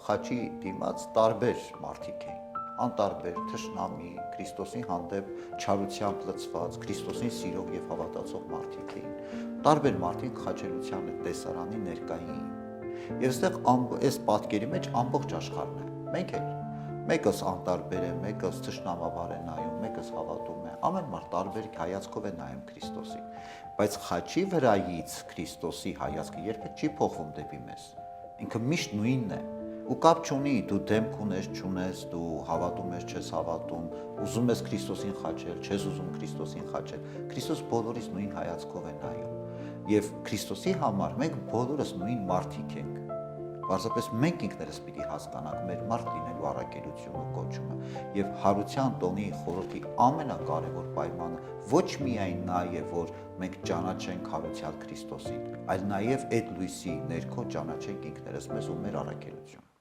խաչի դիմաց տարբեր մարդիկ էին, անտարբեր, թշնամի, Քրիստոսի հանդեպ չարությամբ լցված, Քրիստոսին սիրող եւ հավատացող մարդիկ էին։ Տարբեր մարդիկ խաչելության տեսարանի ներկային էին։ Եվ այստեղ այս պատկերի մեջ ամբողջ աշխարհն է։ Մենք էլ մեկս անտարբեր է, մեկս թշնամաբար է նայում, մեկս հավատում է։ Ամեն մարդ տարբեր հայացքով է նայում Քրիստոսին, բայց խաչի վրայից Քրիստոսի հայացքը երբեք չի փոխվում դեպի մեզ։ Ինքը միշտ նույնն է։ Ու կապ չունի դու դեմք ունես, չունես, դու հավատում ես, չես հավատում, ուզում ես Քրիստոսին խաչել, չես ուզում Քրիստոսին խաչել։ Քրիստոս բոլորիս նույն հայացքով է նայում։ Եվ Քրիստոսի համար մենք բոլորս նույն մարդիկ ենք։ Պարզապես մենք ինքներս պիտի հասկանանք մեր մարդ լինելու առաքելությունը, կոչումը եւ հարության տոնի խորհրդի ամենակարևոր պայմանը ոչ միայն նա է, որ մենք ճանաչենք հարության Քրիստոսին, այլ նաեւ այդ լույսի ներքո ճանաչենք ինքներս մեզ ու մեր առաքելությունը։